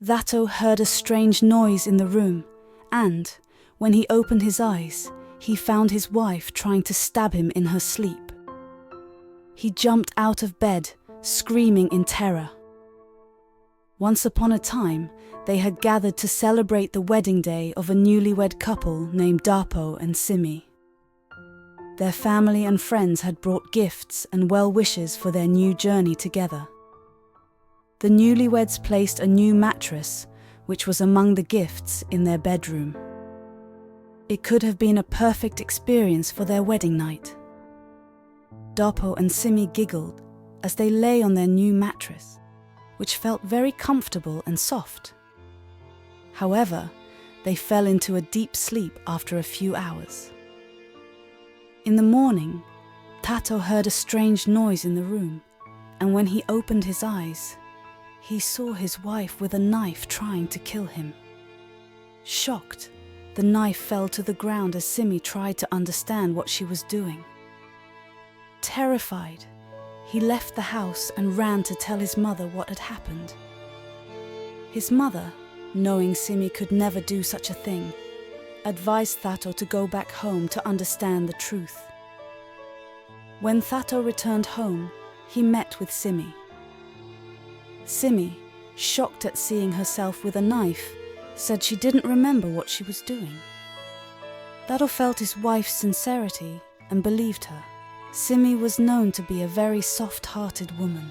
Thato heard a strange noise in the room, and, when he opened his eyes, he found his wife trying to stab him in her sleep. He jumped out of bed, screaming in terror. Once upon a time, they had gathered to celebrate the wedding day of a newlywed couple named Dapo and Simi. Their family and friends had brought gifts and well wishes for their new journey together. The newlyweds placed a new mattress, which was among the gifts, in their bedroom. It could have been a perfect experience for their wedding night. Dapo and Simi giggled as they lay on their new mattress, which felt very comfortable and soft. However, they fell into a deep sleep after a few hours. In the morning, Thato heard a strange noise in the room, and when he opened his eyes, he saw his wife with a knife trying to kill him. Shocked, the knife fell to the ground as Simi tried to understand what she was doing. Terrified, he left the house and ran to tell his mother what had happened. His mother, knowing Simi could never do such a thing, advised Thato to go back home to understand the truth. When Thato returned home, he met with Simi. Simi, shocked at seeing herself with a knife, said she didn't remember what she was doing. Thato felt his wife's sincerity and believed her. Simi was known to be a very soft-hearted woman.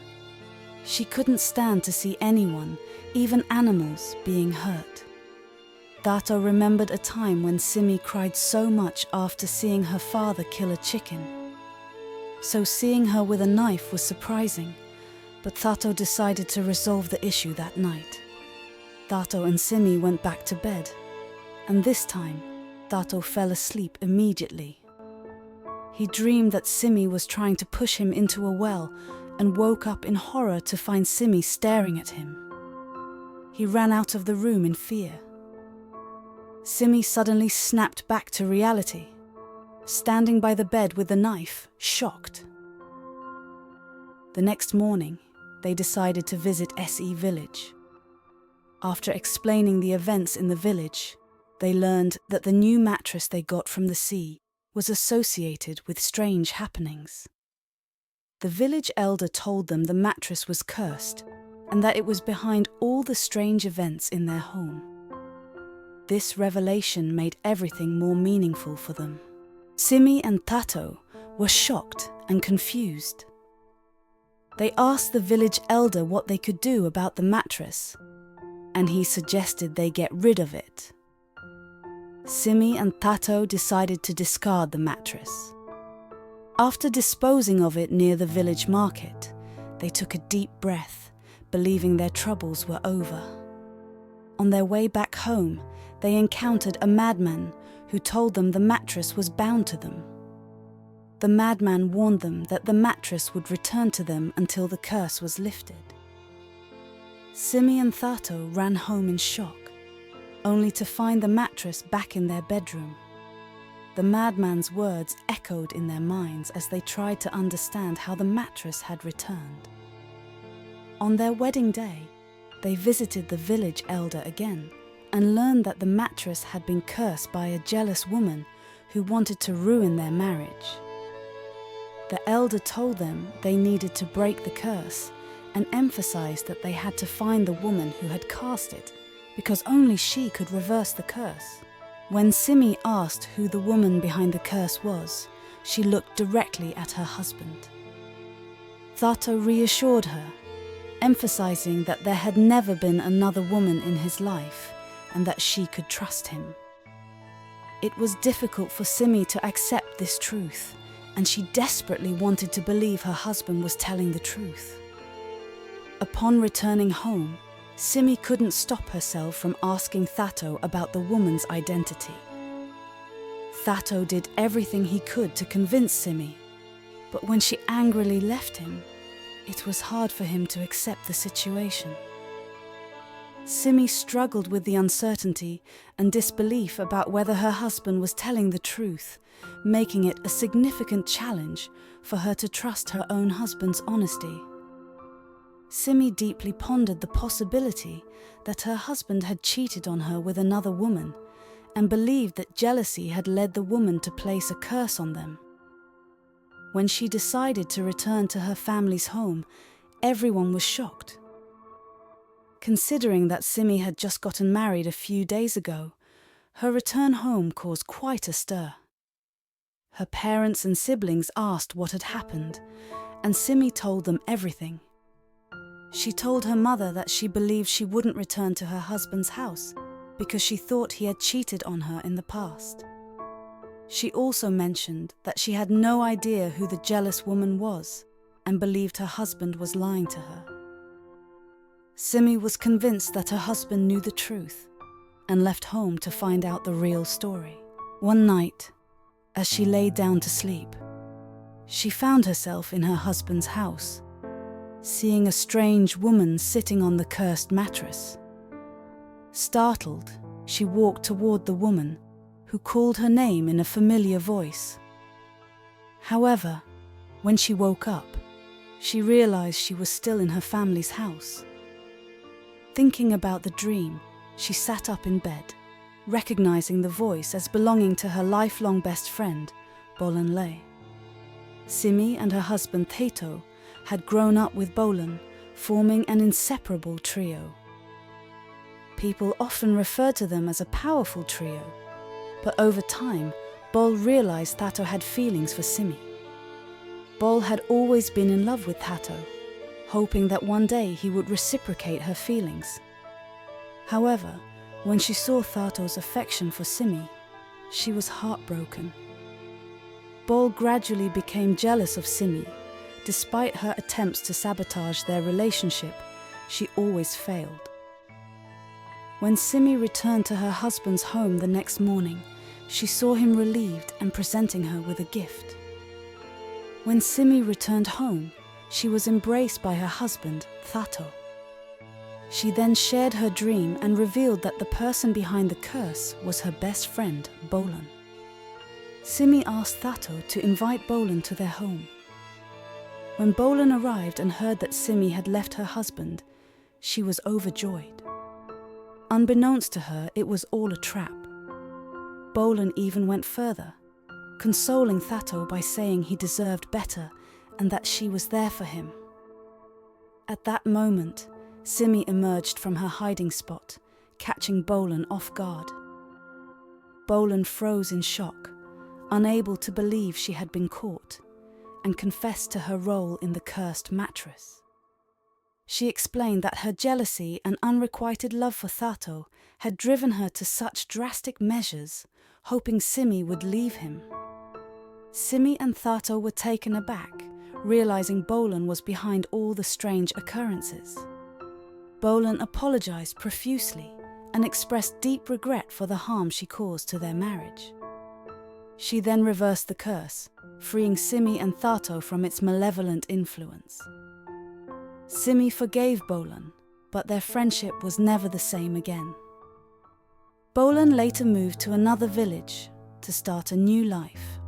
She couldn't stand to see anyone, even animals, being hurt. Thato remembered a time when Simi cried so much after seeing her father kill a chicken. So seeing her with a knife was surprising, but Thato decided to resolve the issue that night. Thato and Simi went back to bed, and this time, Thato fell asleep immediately. He dreamed that Simi was trying to push him into a well and woke up in horror to find Simi staring at him. He ran out of the room in fear. Simi suddenly snapped back to reality, standing by the bed with the knife, shocked. The next morning, they decided to visit SE village. After explaining the events in the village, they learned that the new mattress they got from the sea was associated with strange happenings. The village elder told them the mattress was cursed and that it was behind all the strange events in their home. This revelation made everything more meaningful for them. Simi and Thato were shocked and confused. They asked the village elder what they could do about the mattress, and he suggested they get rid of it. Simi and Thato decided to discard the mattress. After disposing of it near the village market, they took a deep breath, believing their troubles were over. On their way back home, they encountered a madman who told them the mattress was bound to them. The madman warned them that the mattress would return to them until the curse was lifted. Simi and Thato ran home in shock, only to find the mattress back in their bedroom. The madman's words echoed in their minds as they tried to understand how the mattress had returned. On their wedding day, they visited the village elder again and learned that the mattress had been cursed by a jealous woman who wanted to ruin their marriage. The elder told them they needed to break the curse and emphasized that they had to find the woman who had cast it, because only she could reverse the curse. When Simi asked who the woman behind the curse was, she looked directly at her husband. Thato reassured her, emphasizing that there had never been another woman in his life and that she could trust him. It was difficult for Simi to accept this truth, and she desperately wanted to believe her husband was telling the truth. Upon returning home, Simi couldn't stop herself from asking Thato about the woman's identity. Thato did everything he could to convince Simi, but when she angrily left him, it was hard for him to accept the situation. Simi struggled with the uncertainty and disbelief about whether her husband was telling the truth, making it a significant challenge for her to trust her own husband's honesty. Simi deeply pondered the possibility that her husband had cheated on her with another woman and believed that jealousy had led the woman to place a curse on them. When she decided to return to her family's home, everyone was shocked. Considering that Simi had just gotten married a few days ago, her return home caused quite a stir. Her parents and siblings asked what had happened, and Simi told them everything. She told her mother that she believed she wouldn't return to her husband's house because she thought he had cheated on her in the past. She also mentioned that she had no idea who the jealous woman was and believed her husband was lying to her. Simi was convinced that her husband knew the truth and left home to find out the real story. One night, as she lay down to sleep, she found herself in her husband's house, seeing a strange woman sitting on the cursed mattress. Startled, she walked toward the woman, who called her name in a familiar voice. However, when she woke up, she realized she was still in her family's house. Thinking about the dream, she sat up in bed, recognizing the voice as belonging to her lifelong best friend, Bolan. Simi and her husband Thato had grown up with Bolan, forming an inseparable trio. People often referred to them as a powerful trio, but over time, Bol realized Thato had feelings for Simi. Bol had always been in love with Thato, hoping that one day he would reciprocate her feelings. However, when she saw Thato's affection for Simi, she was heartbroken. Bol gradually became jealous of Simi. Despite her attempts to sabotage their relationship, she always failed. When Simi returned to her husband's home the next morning, she saw him relieved and presenting her with a gift. When Simi returned home, she was embraced by her husband, Thato. She then shared her dream and revealed that the person behind the curse was her best friend, Bolan. Simi asked Thato to invite Bolan to their home. When Bolan arrived and heard that Simi had left her husband, she was overjoyed. Unbeknownst to her, it was all a trap. Bolan even went further, consoling Thato by saying he deserved better and that she was there for him. At that moment, Simi emerged from her hiding spot, catching Bolan off guard. Bolan froze in shock, unable to believe she had been caught, and confessed to her role in the cursed mattress. She explained that her jealousy and unrequited love for Thato had driven her to such drastic measures, hoping Simi would leave him. Simi and Thato were taken aback, realizing Bolan was behind all the strange occurrences. Bolan apologized profusely and expressed deep regret for the harm she caused to their marriage. She then reversed the curse, freeing Simi and Thato from its malevolent influence. Simi forgave Bolan, but their friendship was never the same again. Bolan later moved to another village to start a new life.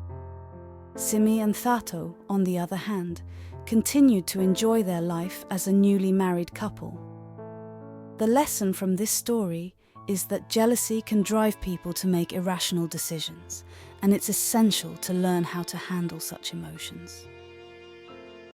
Simi and Thato, on the other hand, continued to enjoy their life as a newly married couple. The lesson from this story is that jealousy can drive people to make irrational decisions, and it's essential to learn how to handle such emotions.